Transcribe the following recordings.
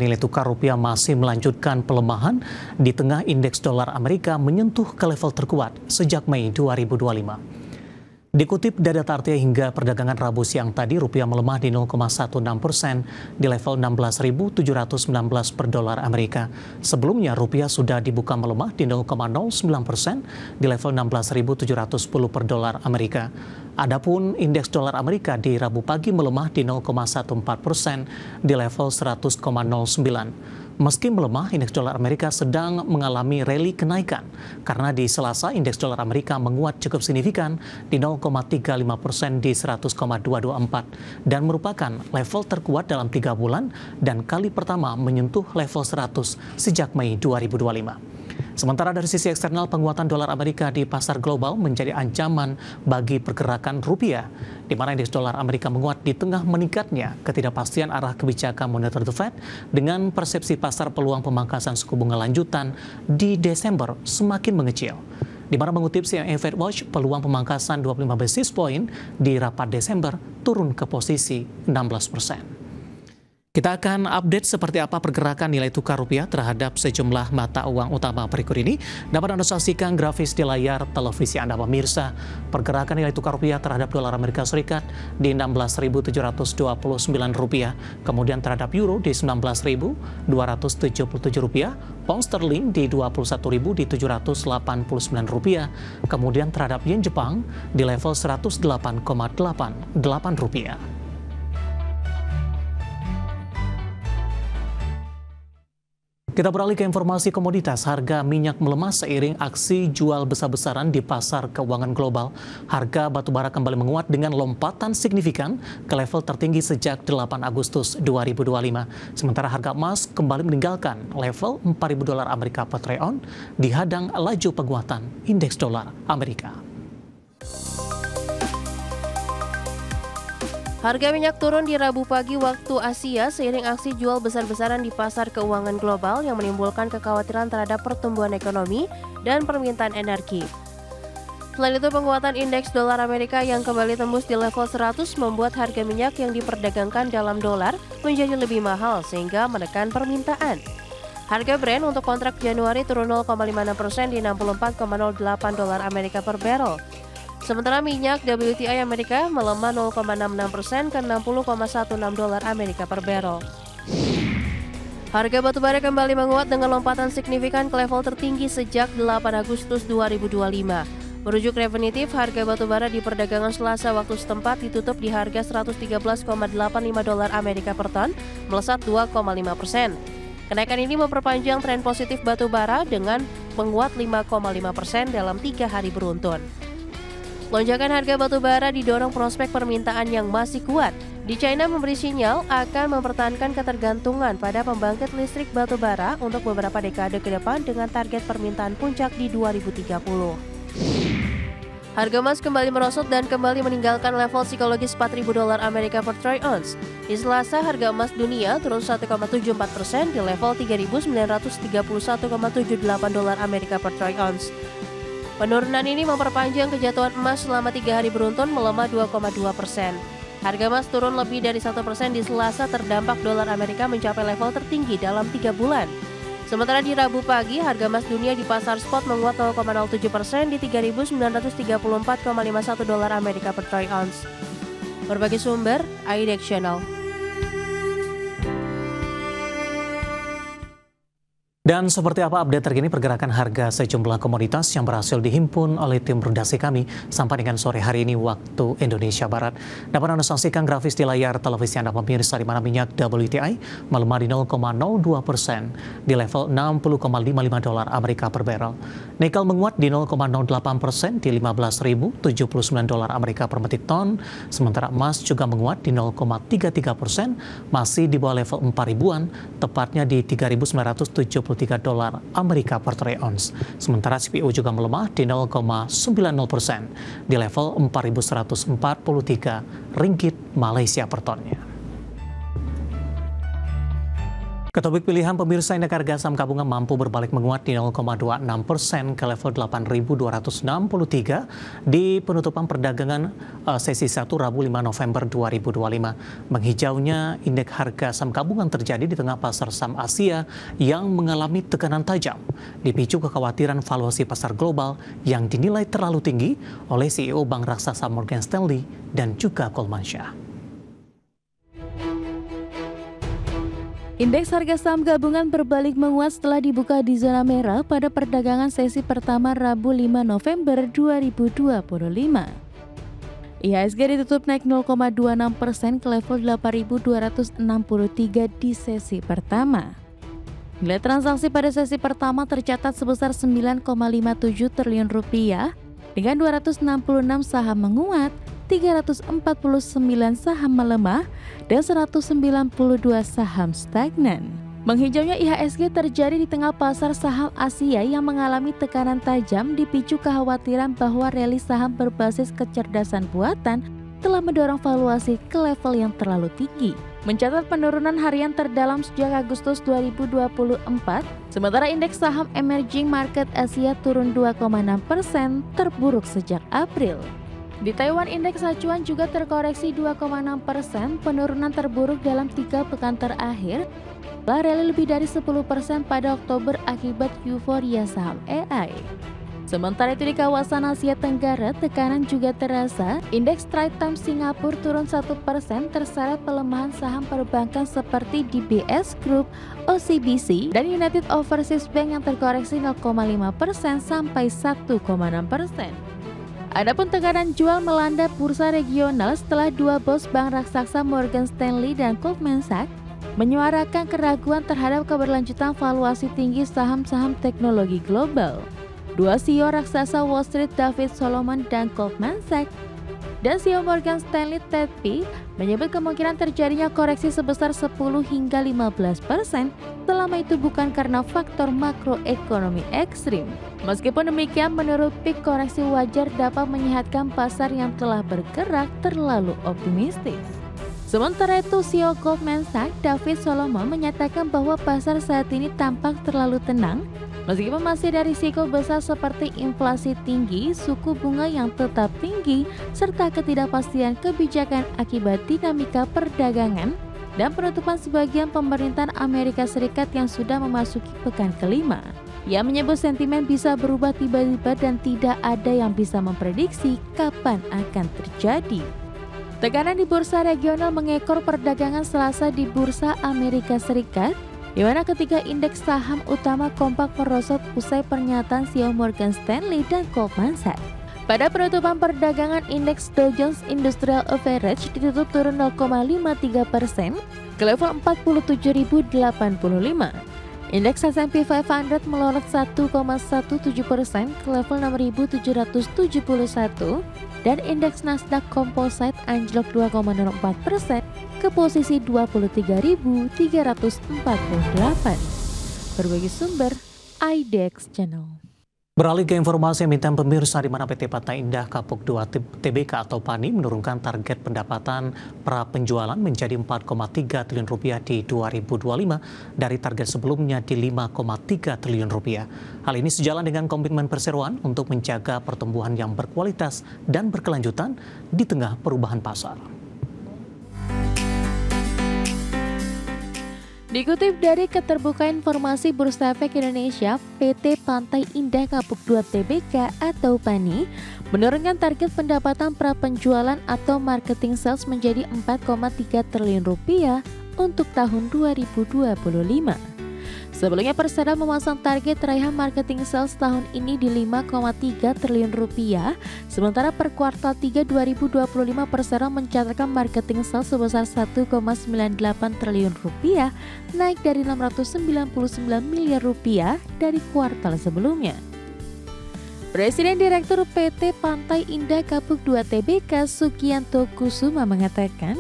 Nilai tukar rupiah masih melanjutkan pelemahan di tengah indeks dolar Amerika menyentuh ke level terkuat sejak Mei 2025. Dikutip data Tartia hingga perdagangan Rabu siang tadi, rupiah melemah di 0,16% di level 16.719 per dolar Amerika. Sebelumnya, rupiah sudah dibuka melemah di 0,09% di level 16.710 per dolar Amerika. Adapun indeks dolar Amerika di Rabu pagi melemah di 0,14% di level 100,09. Meski melemah, indeks dolar Amerika sedang mengalami rally kenaikan karena di Selasa indeks dolar Amerika menguat cukup signifikan di 0,35% di 100,224 dan merupakan level terkuat dalam 3 bulan dan kali pertama menyentuh level 100 sejak Mei 2025. Sementara dari sisi eksternal, penguatan dolar Amerika di pasar global menjadi ancaman bagi pergerakan rupiah, di mana indeks dolar Amerika menguat di tengah meningkatnya ketidakpastian arah kebijakan moneter The Fed dengan persepsi pasar peluang pemangkasan suku bunga lanjutan di Desember semakin mengecil. Di mana mengutip CNN FedWatch, peluang pemangkasan 25 basis point di rapat Desember turun ke posisi 16%. Kita akan update seperti apa pergerakan nilai tukar rupiah terhadap sejumlah mata uang utama berikut ini. Dapat Anda saksikan grafis di layar televisi Anda pemirsa. Pergerakan nilai tukar rupiah terhadap dolar Amerika Serikat di 16.729 rupiah, kemudian terhadap euro di 19.277 rupiah, pound sterling di 21.789 rupiah, kemudian terhadap yen Jepang di level 108,88 rupiah. Kita beralih ke informasi komoditas. Harga minyak melemah seiring aksi jual besar-besaran di pasar keuangan global. Harga batubara kembali menguat dengan lompatan signifikan ke level tertinggi sejak 8 Agustus 2025. Sementara harga emas kembali meninggalkan level 4.000 dolar Amerika per troy ounce dihadang laju penguatan indeks dolar Amerika. Harga minyak turun di Rabu pagi waktu Asia seiring aksi jual besar-besaran di pasar keuangan global yang menimbulkan kekhawatiran terhadap pertumbuhan ekonomi dan permintaan energi. Selain itu, penguatan indeks dolar Amerika yang kembali tembus di level 100 membuat harga minyak yang diperdagangkan dalam dolar menjadi lebih mahal sehingga menekan permintaan. Harga Brent untuk kontrak Januari turun 0,56% di 64,08 dolar Amerika per barrel. Sementara minyak WTI Amerika melemah 0,66% ke 60,16 dolar Amerika per barrel. Harga batubara kembali menguat dengan lompatan signifikan ke level tertinggi sejak 8 Agustus 2025. Merujuk Refinitiv, harga batubara di perdagangan Selasa waktu setempat ditutup di harga 113,85 dolar Amerika per ton, melesat 2,5%. Kenaikan ini memperpanjang tren positif batubara dengan menguat 5,5% dalam 3 hari beruntun. Lonjakan harga batubara didorong prospek permintaan yang masih kuat. Di China memberi sinyal akan mempertahankan ketergantungan pada pembangkit listrik batubara untuk beberapa dekade ke depan dengan target permintaan puncak di 2030. Harga emas kembali merosot dan kembali meninggalkan level psikologis 4.000 dolar Amerika per troy ounce. Di Selasa, harga emas dunia turun 1,74% di level 3.931,78 dolar Amerika per troy ounce. Penurunan ini memperpanjang kejatuhan emas selama 3 hari beruntun melemah 2,2%. Harga emas turun lebih dari 1% di Selasa terdampak dolar Amerika mencapai level tertinggi dalam 3 bulan. Sementara di Rabu pagi, harga emas dunia di pasar spot menguat 0,07% di 3.934,51 dolar Amerika per troy ounce. Berbagai sumber, IDX Channel. Dan seperti apa update terkini pergerakan harga sejumlah komoditas yang berhasil dihimpun oleh tim redaksi kami sampai dengan sore hari ini waktu Indonesia Barat. Dapat Anda saksikan grafis di layar televisi Anda pemirsa, di mana minyak WTI melemah di 0,02% di level 60,55 dolar Amerika per barrel. Nikel menguat di 0,08% di 15.079 dolar Amerika per metrik ton. Sementara emas juga menguat di 0,33%, masih di bawah level 4.000-an, tepatnya di 3.973 dolar Amerika per troy ounce. Sementara CPO juga melemah di 0,90% di level 4.143 ringgit Malaysia per tonnya. Ketopik pilihan pemirsa, indeks harga saham gabungan mampu berbalik menguat di 0,26% ke level 8.263 di penutupan perdagangan sesi 1 Rabu 5 November 2025. Menghijaunya indeks harga saham gabungan terjadi di tengah pasar saham Asia yang mengalami tekanan tajam, dipicu kekhawatiran valuasi pasar global yang dinilai terlalu tinggi oleh CEO bank raksasa Morgan Stanley dan juga Goldman Sachs. Indeks harga saham gabungan berbalik menguat setelah dibuka di zona merah pada perdagangan sesi pertama Rabu 5 November 2025. IHSG ditutup naik 0,26% ke level 8.263 di sesi pertama. Nilai transaksi pada sesi pertama tercatat sebesar 9,57 triliun rupiah dengan 266 saham menguat, 349 saham melemah, dan 192 saham stagnan. Menghijaunya IHSG terjadi di tengah pasar saham Asia yang mengalami tekanan tajam dipicu kekhawatiran bahwa rally saham berbasis kecerdasan buatan telah mendorong valuasi ke level yang terlalu tinggi. Mencatat penurunan harian terdalam sejak Agustus 2024, sementara indeks saham emerging market Asia turun 2,6%, terburuk sejak April. Di Taiwan, indeks acuan juga terkoreksi 2,6%, penurunan terburuk dalam 3 pekan terakhir, setelah rally lebih dari 10% pada Oktober akibat euforia saham AI. Sementara itu di kawasan Asia Tenggara, tekanan juga terasa. Indeks Straits Times Singapura turun 1%, terseret pelemahan saham perbankan seperti DBS Group, OCBC, dan United Overseas Bank yang terkoreksi 0,5% sampai 1,6%. Adapun tekanan jual melanda bursa regional setelah dua bos bank raksasa Morgan Stanley dan Goldman Sachs menyuarakan keraguan terhadap keberlanjutan valuasi tinggi saham-saham teknologi global. Dua CEO raksasa Wall Street, David Solomon dan Goldman Sachs, dan CEO Morgan Stanley, Ted Pick, menyebut kemungkinan terjadinya koreksi sebesar 10 hingga 15%, selama itu bukan karena faktor makroekonomi ekstrim. Meskipun demikian, menurut Pick, koreksi wajar dapat menyehatkan pasar yang telah bergerak terlalu optimistis. Sementara itu, CEO Goldman Sachs, David Solomon, menyatakan bahwa pasar saat ini tampak terlalu tenang, meskipun masih ada risiko besar seperti inflasi tinggi, suku bunga yang tetap tinggi, serta ketidakpastian kebijakan akibat dinamika perdagangan dan penutupan sebagian pemerintahan Amerika Serikat yang sudah memasuki pekan kelima. Ia menyebut sentimen bisa berubah tiba-tiba dan tidak ada yang bisa memprediksi kapan akan terjadi. Tekanan di bursa regional mengekor perdagangan Selasa di bursa Amerika Serikat, di mana ketiga indeks saham utama kompak merosot usai pernyataan CEO Morgan Stanley dan Goldman Sachs. Pada penutupan perdagangan, indeks Dow Jones Industrial Average ditutup turun 0,53% ke level 47.085. Indeks S&P 500 melorot 1,17% ke level 6.771 dan indeks Nasdaq Composite anjlok 2,04% ke posisi 23.348. Berbagai sumber, IDX Channel. Beralih ke informasi emiten pemirsa, di mana PT Pantai Indah Kapuk 2 Tbk atau PANI menurunkan target pendapatan pra penjualan menjadi 4,3 triliun rupiah di 2025 dari target sebelumnya di 5,3 triliun rupiah. Hal ini sejalan dengan komitmen perseroan untuk menjaga pertumbuhan yang berkualitas dan berkelanjutan di tengah perubahan pasar. Dikutip dari Keterbukaan Informasi Bursa Efek Indonesia, PT Pantai Indah Kapuk 2 Tbk atau PANI menurunkan target pendapatan pra penjualan atau marketing sales menjadi 4,3 triliun rupiah untuk tahun 2025. Sebelumnya Persada memasang target raihan marketing sales tahun ini di 5,3 triliun rupiah, sementara per kuartal 3 2025 Persada mencatatkan marketing sales sebesar 1,98 triliun rupiah, naik dari 699 miliar rupiah dari kuartal sebelumnya. Presiden Direktur PT Pantai Indah Kapuk 2 Tbk Sugianto Kusuma mengatakan,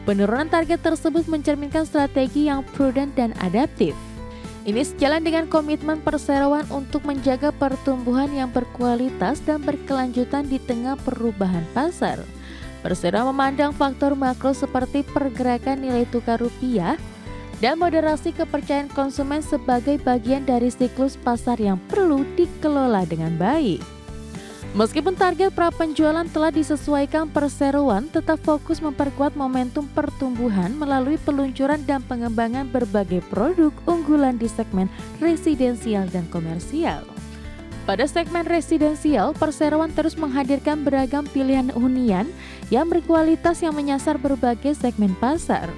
penurunan target tersebut mencerminkan strategi yang prudent dan adaptif. Ini sejalan dengan komitmen perseroan untuk menjaga pertumbuhan yang berkualitas dan berkelanjutan di tengah perubahan pasar. Persero memandang faktor makro seperti pergerakan nilai tukar rupiah, dan moderasi kepercayaan konsumen sebagai bagian dari siklus pasar yang perlu dikelola dengan baik. Meskipun target pra-penjualan telah disesuaikan, perseroan tetap fokus memperkuat momentum pertumbuhan melalui peluncuran dan pengembangan berbagai produk unggulan di segmen residensial dan komersial. Pada segmen residensial, perseroan terus menghadirkan beragam pilihan hunian yang berkualitas yang menyasar berbagai segmen pasar.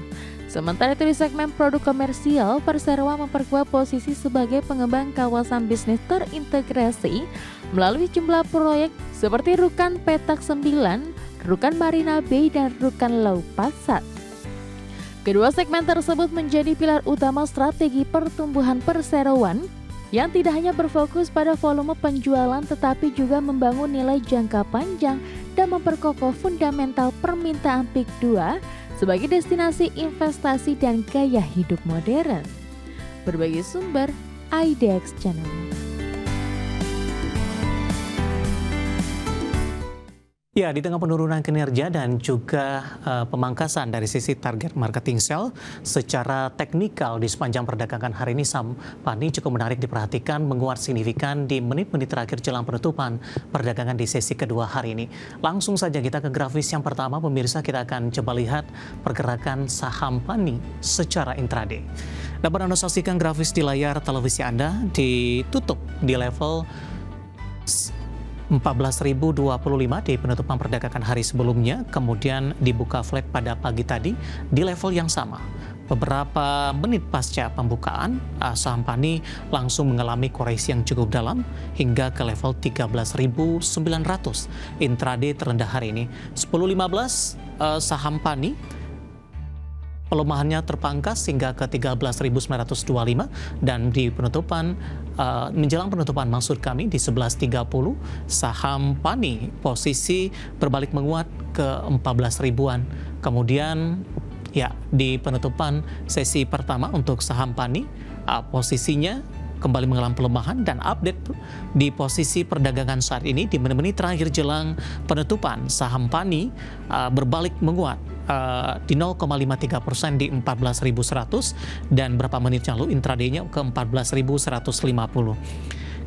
Sementara itu di segmen produk komersial, perseroan memperkuat posisi sebagai pengembang kawasan bisnis terintegrasi melalui jumlah proyek seperti Rukan Petak 9, Rukan Marina Bay, dan Rukan Lau Pasat. Kedua segmen tersebut menjadi pilar utama strategi pertumbuhan perseroan yang tidak hanya berfokus pada volume penjualan tetapi juga membangun nilai jangka panjang dan memperkokoh fundamental permintaan Peak 2 sebagai destinasi investasi dan gaya hidup modern. Berbagai sumber, IDX Channel. Ya, di tengah penurunan kinerja dan juga pemangkasan dari sisi target marketing sell, secara teknikal di sepanjang perdagangan hari ini saham PANI cukup menarik diperhatikan, menguat signifikan di menit-menit terakhir jelang penutupan perdagangan di sesi kedua hari ini. Langsung saja kita ke grafis yang pertama, pemirsa, kita akan coba lihat pergerakan saham PANI secara intraday. Dapat Anda saksikan grafis di layar televisi Anda, ditutup di level 14.025 di penutupan perdagangan hari sebelumnya, kemudian dibuka flat pada pagi tadi di level yang sama. Beberapa menit pasca pembukaan, saham PANI langsung mengalami koreksi yang cukup dalam hingga ke level 13.900 intraday terendah hari ini. 10.15 saham PANI pelemahannya terpangkas hingga ke 13.925 dan di penutupan menjelang penutupan maksud kami di 11.30 saham PANI posisi berbalik menguat ke 14 ribuan. Kemudian ya di penutupan sesi pertama untuk saham PANI posisinya kembali mengalami pelemahan dan update di posisi perdagangan saat ini di menit-menit terakhir jelang penutupan saham PANI berbalik menguat di 0,53% di 14.100 dan berapa menit yang lalu intraday-nya ke 14.150.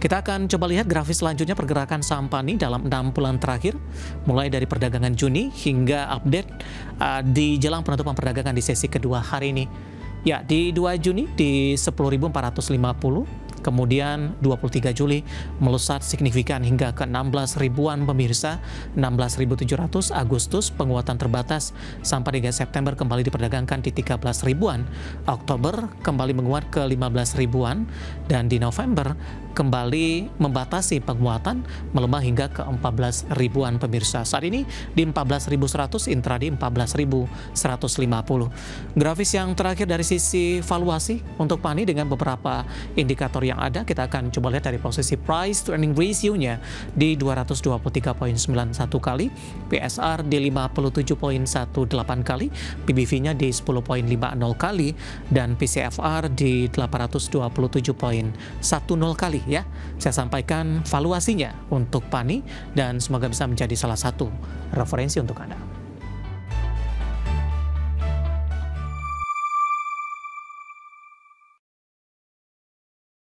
Kita akan coba lihat grafis selanjutnya pergerakan saham PANI dalam 6 bulan terakhir mulai dari perdagangan Juni hingga update di jelang penutupan perdagangan di sesi kedua hari ini. Ya, di 2 Juni di 10.450, kemudian 23 Juli melesat signifikan hingga ke 16 ribuan pemirsa, 16.700. Agustus penguatan terbatas sampai hingga September kembali diperdagangkan di 13 ribuan. Oktober kembali menguat ke 15 ribuan dan di November kembali membatasi penguatan melemah hingga ke 14 ribuan pemirsa. Saat ini di 14.100, intraday 14.150. Grafis yang terakhir dari sisi valuasi untuk PANI dengan beberapa indikator yang ada, kita akan coba lihat dari posisi price to earning ratio-nya di 223.91 kali, PSR di 57.18 kali, PBV-nya di 10.50 kali, dan PCFR di 827.10 kali ya. Saya sampaikan valuasinya untuk PANI dan semoga bisa menjadi salah satu referensi untuk Anda.